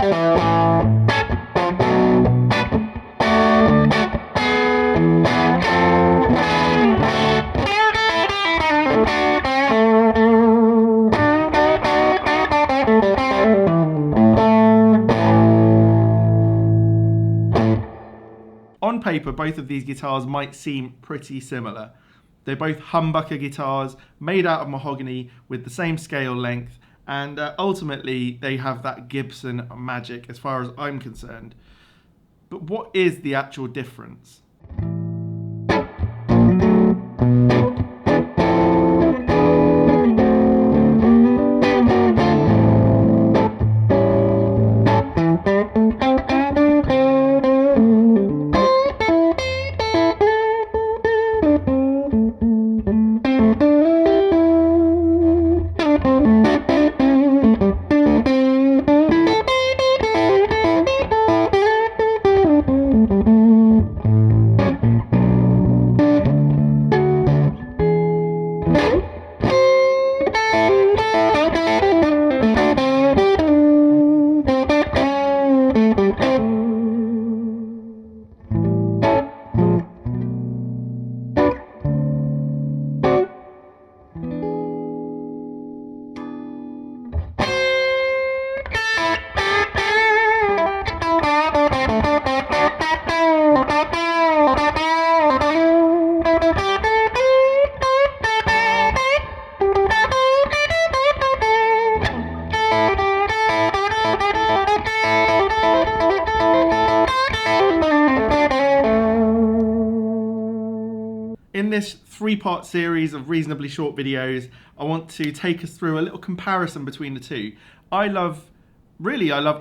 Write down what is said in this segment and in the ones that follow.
On paper, both of these guitars might seem pretty similar. They're both humbucker guitars made out of mahogany with the same scale length, and ultimately they have that Gibson magic as far as I'm concerned. But what is the actual difference? In this three-part series of reasonably short videos, I want to take us through a little comparison between the two. I love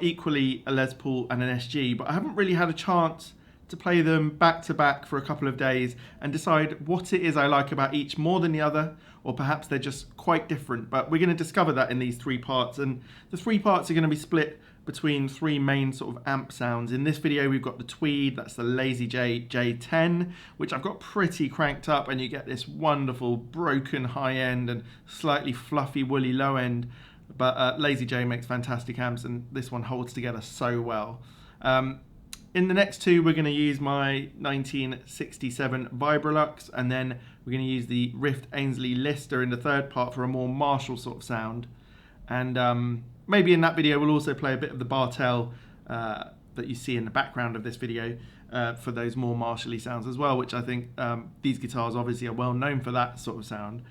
equally a Les Paul and an SG, but I haven't really had a chance to play them back to back for a couple of days and decide what it is I like about each more than the other, or perhaps they're just quite different. But we're going to discover that in these three parts, and the three parts are going to be split between three main sort of amp sounds. In this video we've got the Tweed, that's the Lazy J J10, which I've got pretty cranked up, and you get this wonderful broken high end and slightly fluffy woolly low end. But Lazy J makes fantastic amps, and this one holds together so well. In the next two we're going to use my 1967 Vibrolux, and then we're going to use the riffed Aynsley Lister in the third part for a more martial sort of sound. And maybe in that video we'll also play a bit of the Bartell that you see in the background of this video for those more martially sounds as well, which I think these guitars obviously are well known for that sort of sound.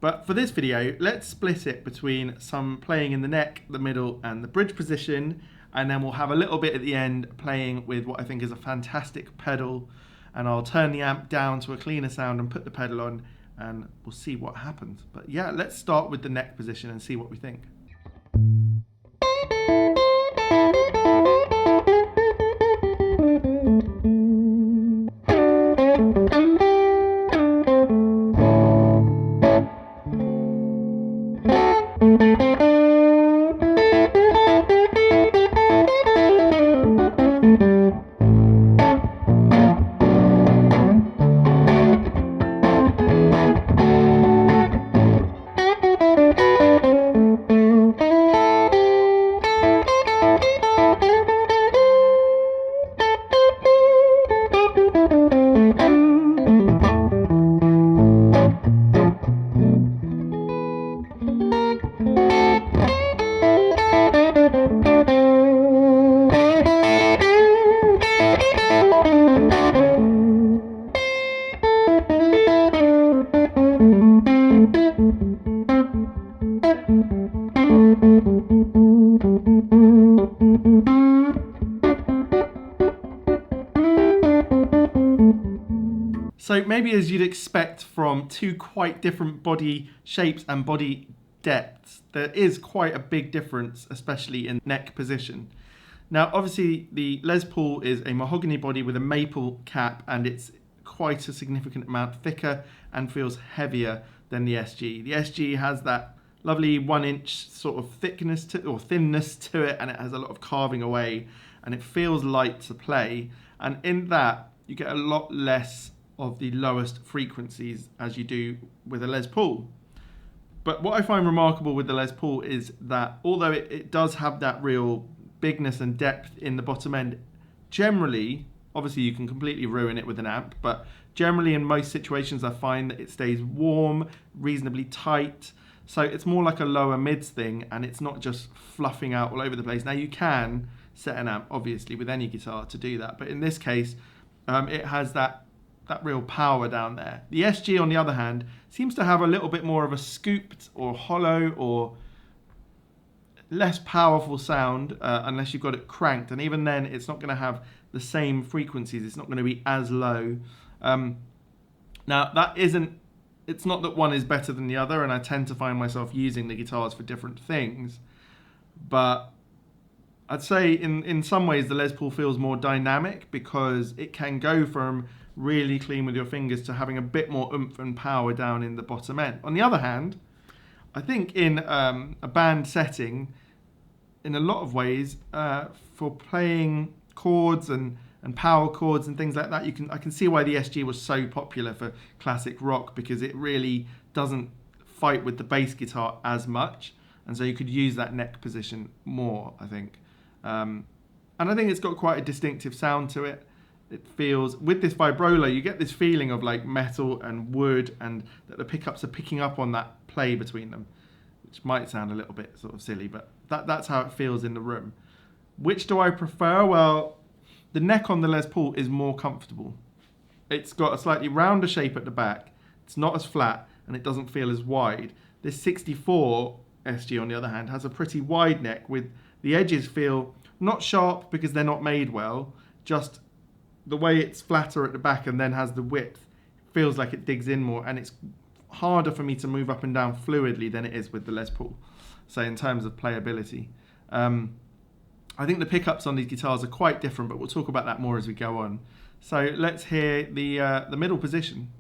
But for this video, let's split it between some playing in the neck, the middle and the bridge position, and then we'll have a little bit at the end playing with what I think is a fantastic pedal, and I'll turn the amp down to a cleaner sound and put the pedal on, and we'll see what happens. But yeah, let's start with the neck position and see what we think. So maybe as you'd expect from two quite different body shapes and body depths, there is quite a big difference, especially in neck position. Now obviously the Les Paul is a mahogany body with a maple cap, and it's quite a significant amount thicker and feels heavier than the SG. The SG has that lovely 1 inch sort of thickness to, or thinness to it, and it has a lot of carving away, and it feels light to play, and in that you get a lot less of the lowest frequencies as you do with a Les Paul. But what I find remarkable with the Les Paul is that although it does have that real bigness and depth in the bottom end. Generally, obviously you can completely ruin it with an amp, but generally in most situations I find that it stays warm, reasonably tight. So it's more like a lower mids thing, and it's not just fluffing out all over the place. Now you can set an amp, obviously, with any guitar to do that, but in this case, it has that real power down there. The SG, on the other hand, seems to have a little bit more of a scooped or hollow or less powerful sound, unless you've got it cranked, and even then it's not going to have the same frequencies. It's not going to be as low. Now that isn't, it's not that one is better than the other, and I tend to find myself using the guitars for different things, but I'd say in some ways the Les Paul feels more dynamic because it can go from really clean with your fingers to having a bit more oomph and power down in the bottom end. On the other hand, I think in a band setting, in a lot of ways, for playing chords and power chords and things like that, I can see why the SG was so popular for classic rock, because it really doesn't fight with the bass guitar as much, and so you could use that neck position more, I think. And I think it's got quite a distinctive sound to it. It feels, with this vibrola, you get this feeling of like metal and wood, and that the pickups are picking up on that play between them, which might sound a little bit sort of silly, but that's how it feels in the room. Which do I prefer? Well, the neck on the Les Paul is more comfortable. It's got a slightly rounder shape at the back. It's not as flat, and it doesn't feel as wide. This 64 SG, on the other hand, has a pretty wide neck, with the edges feel not sharp because they're not made well, just the way it's flatter at the back and then has the width, feels like it digs in more, and it's harder for me to move up and down fluidly than it is with the Les Paul. So in terms of playability, I think the pickups on these guitars are quite different, but we'll talk about that more as we go on. So let's hear the middle position.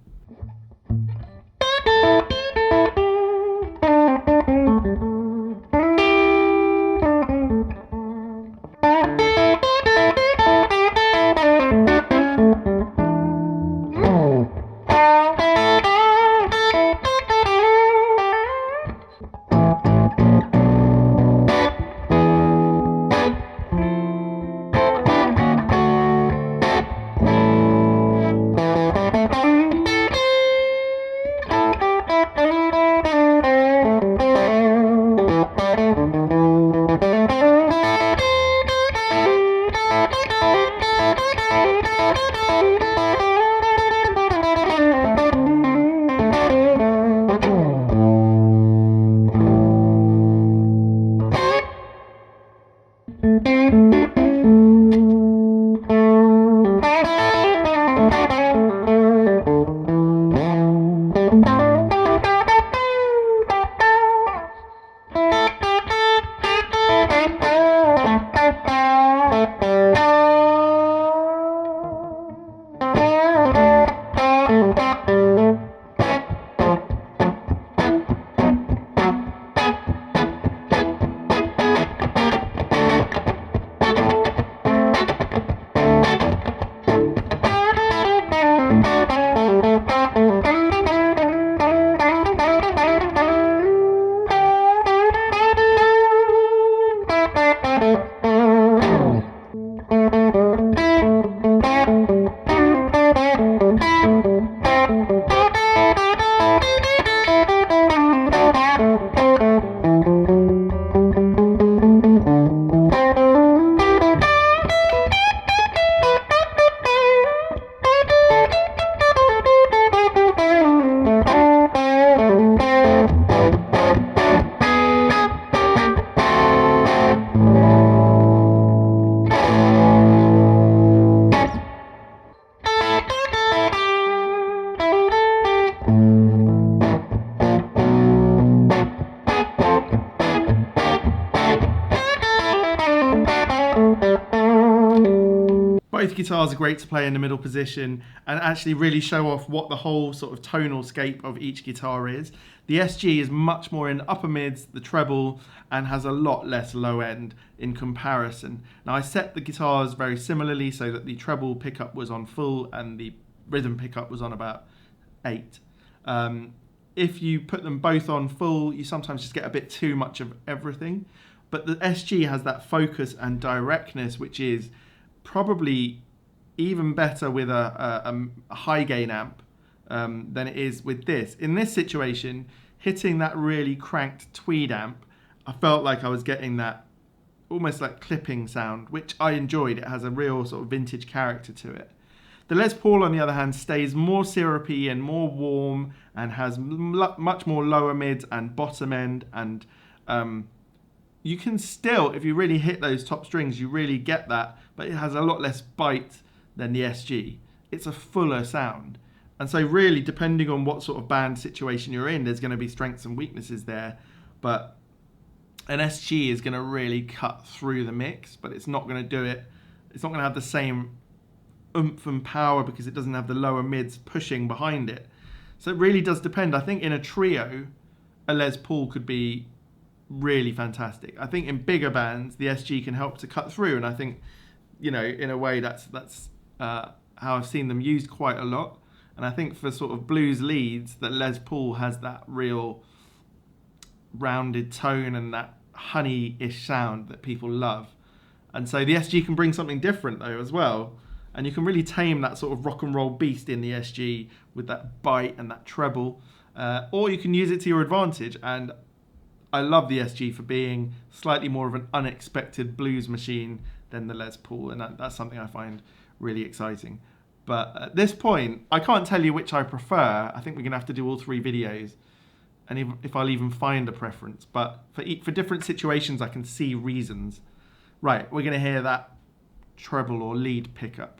Both guitars are great to play in the middle position and actually really show off what the whole sort of tonal scape of each guitar is. The SG is much more in upper mids, the treble, and has a lot less low end in comparison. Now I set the guitars very similarly so that the treble pickup was on full and the rhythm pickup was on about 8. If you put them both on full, you sometimes just get a bit too much of everything. but the SG has that focus and directness, which is probably even better with a high gain amp than it is with this. In this situation, hitting that really cranked tweed amp, I felt like I was getting that almost like clipping sound, which I enjoyed. It has a real sort of vintage character to it. The Les Paul, on the other hand, stays more syrupy and more warm and has much more lower mids and bottom end, and you can still, if you really hit those top strings, you really get that, but it has a lot less bite than the SG. It's a fuller sound. And so really, depending on what sort of band situation you're in, there's going to be strengths and weaknesses there, but an SG is going to really cut through the mix, but it's not going to do it. It's not going to have the same oomph and power because it doesn't have the lower mids pushing behind it. So it really does depend. I think in a trio, a Les Paul could be really fantastic. I think in bigger bands, the SG can help to cut through, and I think, you know, in a way that's how I've seen them used quite a lot. And I think for sort of blues leads, that Les Paul has that real rounded tone and that honey-ish sound that people love. And so the SG can bring something different though as well, and you can really tame that sort of rock and roll beast in the SG with that bite and that treble, or you can use it to your advantage. And I love the SG for being slightly more of an unexpected blues machine than the Les Paul, and that's something I find really exciting. But at this point, I can't tell you which I prefer. I think we're gonna have to do all three videos, and if I'll even find a preference. But for different situations, I can see reasons. Right, we're going to hear that treble or lead pickup.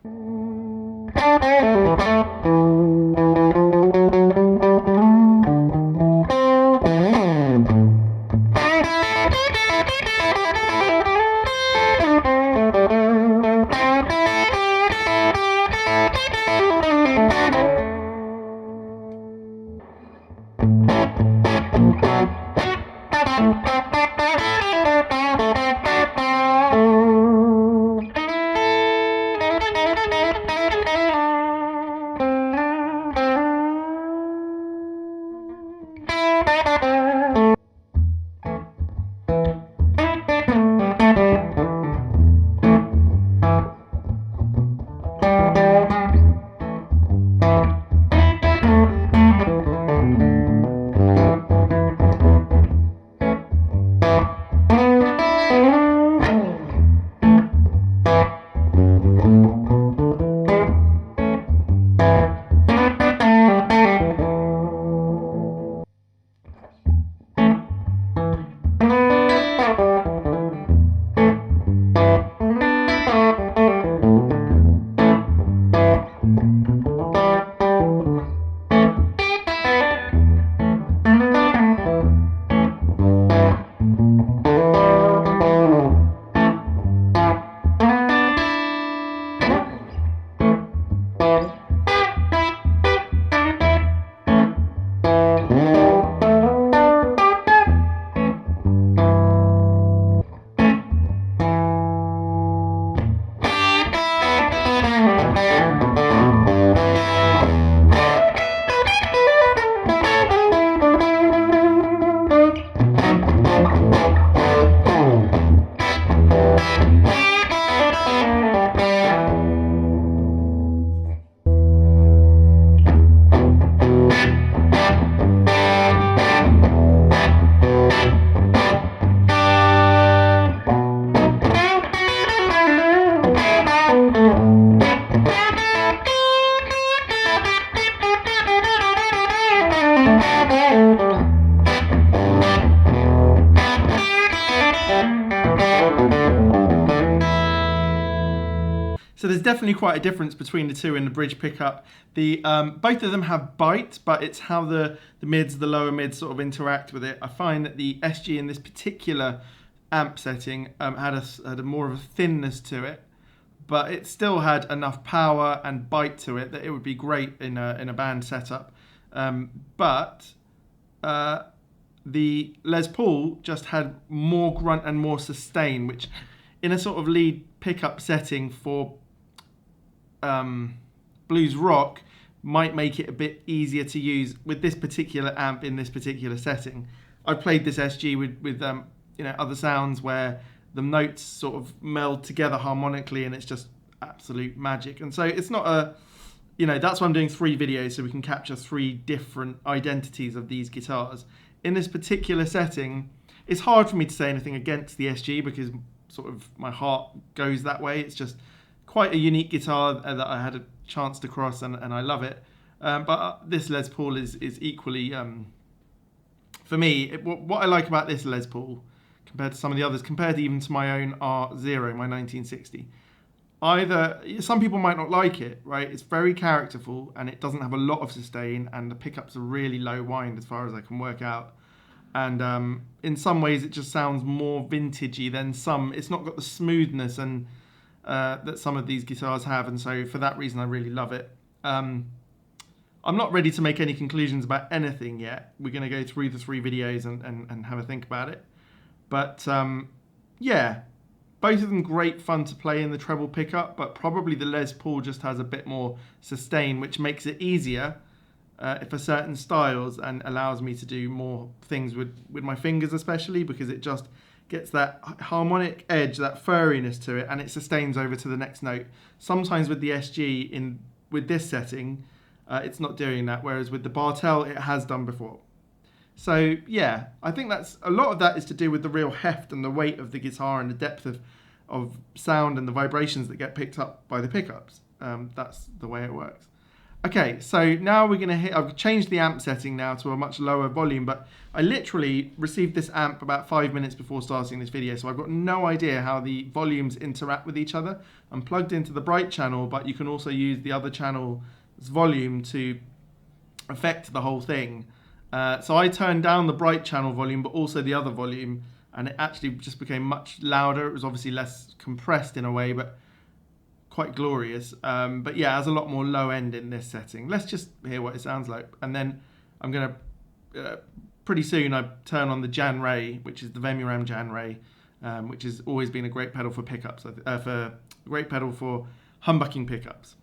So there's definitely quite a difference between the two in the bridge pickup. Both of them have bite, but it's how the mids, the lower mids sort of interact with it. I find that the SG in this particular amp setting had a more of a thinness to it, but it still had enough power and bite to it that it would be great in a band setup. But the Les Paul just had more grunt and more sustain, which in a sort of lead pickup setting for blues rock might make it a bit easier to use with this particular amp in this particular setting. I played this SG with other sounds where the notes sort of meld together harmonically, and it's just absolute magic. And so it's not a, that's why I'm doing 3 videos, so we can capture 3 different identities of these guitars. In this particular setting, it's hard for me to say anything against the SG because sort of my heart goes that way. It's just quite a unique guitar that I had a chance to cross, and I love it. But this Les Paul is equally, for me, what I like about this Les Paul compared to some of the others, compared even to my own R0, my 1960, some people might not like it, right? It's very characterful and it doesn't have a lot of sustain, and the pickups are really low wind as far as I can work out. And in some ways it just sounds more vintagey than some. It's not got the smoothness and that some of these guitars have, and so for that reason I really love it. I'm not ready to make any conclusions about anything yet. We're going to go through the 3 videos and have a think about it. But yeah, both of them great fun to play in the treble pickup, but probably the Les Paul just has a bit more sustain, which makes it easier for certain styles and allows me to do more things with my fingers, especially because it just gets that harmonic edge, that furriness to it, and it sustains over to the next note. Sometimes with the SG with this setting, it's not doing that, whereas with the Bartell it has done before. So yeah, I think that's a lot of that is to do with the real heft and the weight of the guitar and the depth of sound and the vibrations that get picked up by the pickups. That's the way it works. Okay, so now we're going to I've changed the amp setting now to a much lower volume, but I literally received this amp about 5 minutes before starting this video, so I've got no idea how the volumes interact with each other. I'm plugged into the bright channel, but you can also use the other channel's volume to affect the whole thing. So I turned down the bright channel volume, but also the other volume, and it actually just became much louder. It was obviously less compressed in a way, but quite glorious. But yeah, it has a lot more low end in this setting. Let's just hear what it sounds like. And then I'm going to, pretty soon, I turn on the Jan Ray, which is the Vemuram Jan Ray, which has always been a great pedal for pickups, great pedal for humbucking pickups.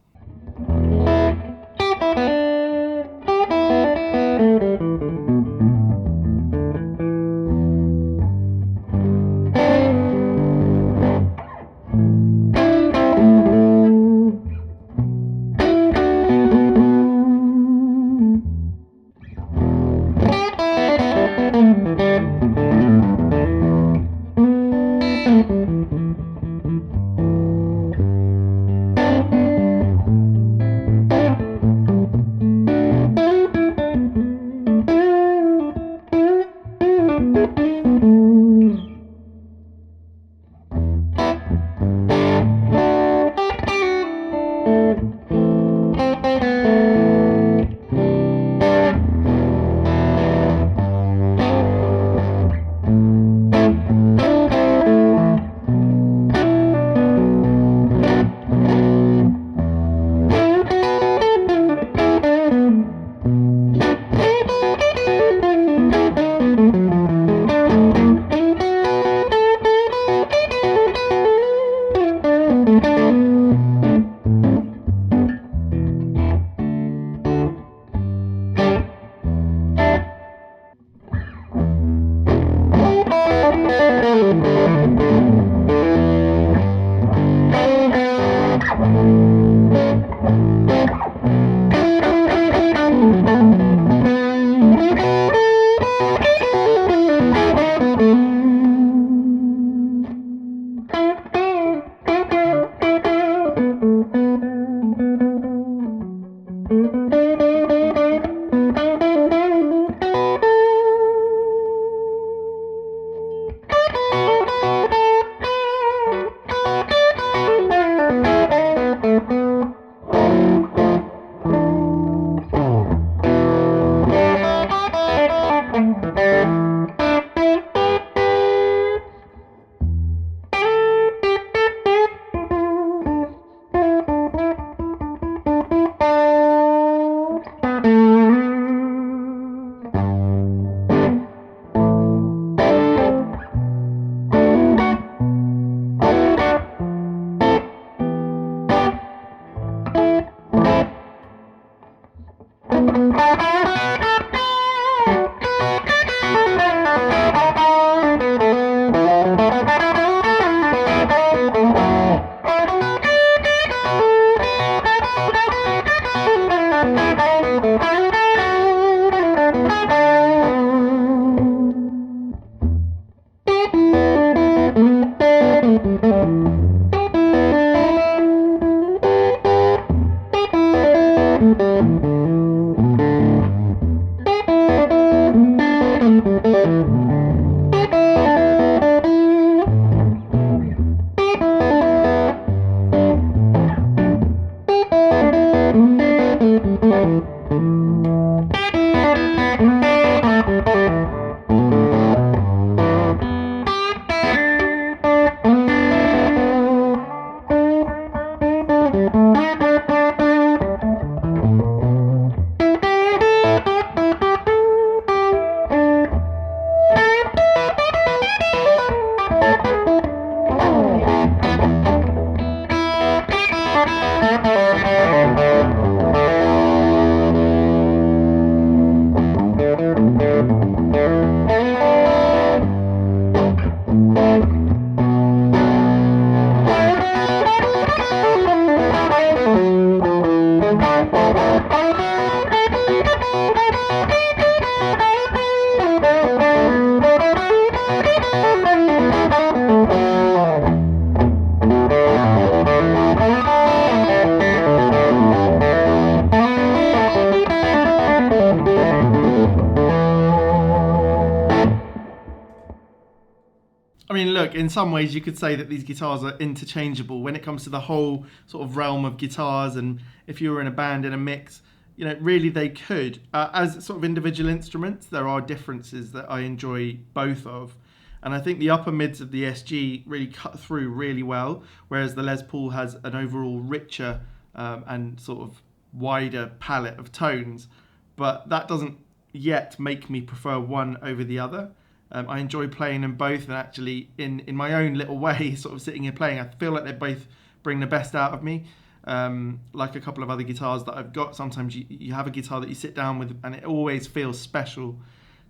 I mean, look, in some ways you could say that these guitars are interchangeable when it comes to the whole sort of realm of guitars, and if you were in a band in a mix, you know, really they could. As sort of individual instruments, there are differences that I enjoy both of. And I think the upper mids of the SG really cut through really well, whereas the Les Paul has an overall richer and sort of wider palette of tones. But that doesn't yet make me prefer one over the other. I enjoy playing them both, and actually in my own little way, sort of sitting here playing, I feel like they both bring the best out of me. Like a couple of other guitars that I've got, sometimes you have a guitar that you sit down with and it always feels special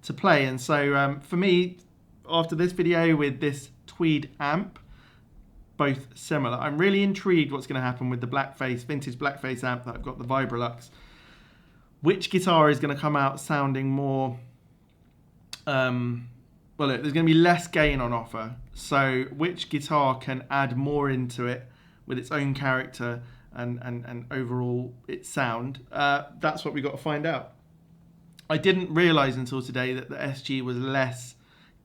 to play. And so for me, after this video with this tweed amp, both similar, I'm really intrigued what's going to happen with the vintage blackface amp that I've got, the Vibrolux. Which guitar is going to come out sounding more... well, look, there's going to be less gain on offer, so which guitar can add more into it with its own character and overall its sound? That's what we got to find out. I didn't realise until today that the SG was less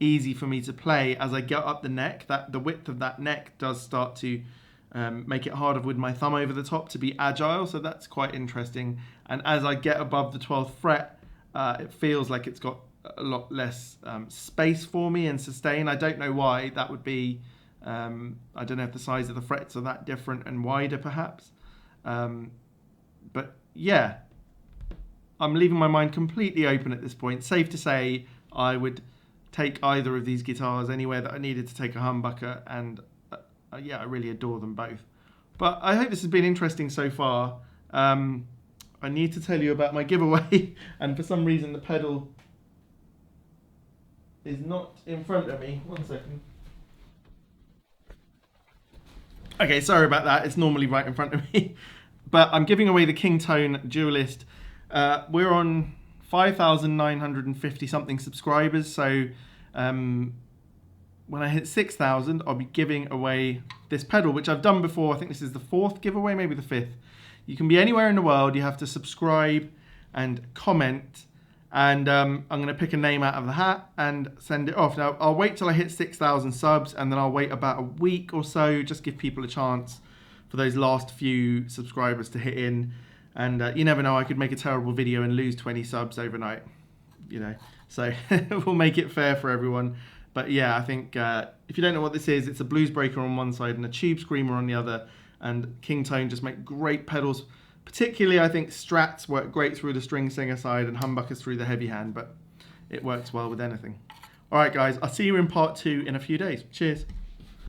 easy for me to play as I get up the neck. That the width of that neck does start to make it harder with my thumb over the top to be agile, so that's quite interesting. And as I get above the 12th fret, it feels like it's got a lot less space for me and sustain. I don't know why that would be. I don't know if the size of the frets are that different and wider perhaps. But yeah, I'm leaving my mind completely open at this point. Safe to say I would take either of these guitars anywhere that I needed to take a humbucker, and yeah, I really adore them both. But I hope this has been interesting so far. I need to tell you about my giveaway, and for some reason the pedal is not in front of me. 1 second. Okay, sorry about that. It's normally right in front of me. But I'm giving away the King Tone Dualist. We're on 5,950 something subscribers, so when I hit 6,000, I'll be giving away this pedal, which I've done before. I think this is the 4th giveaway, maybe the 5th. You can be anywhere in the world. You have to subscribe and comment, and I'm going to pick a name out of the hat and send it off. Now, I'll wait till I hit 6,000 subs, and then I'll wait about a week or so, just give people a chance for those last few subscribers to hit in. And you never know, I could make a terrible video and lose 20 subs overnight, you know. So we'll make it fair for everyone. But yeah, I think if you don't know what this is, it's a blues breaker on one side and a tube screamer on the other. And King Tone just make great pedals. Particularly, I think Strats work great through the string singer side and humbuckers through the heavy hand, but it works well with anything. All right, guys, I'll see you in part 2 in a few days. Cheers.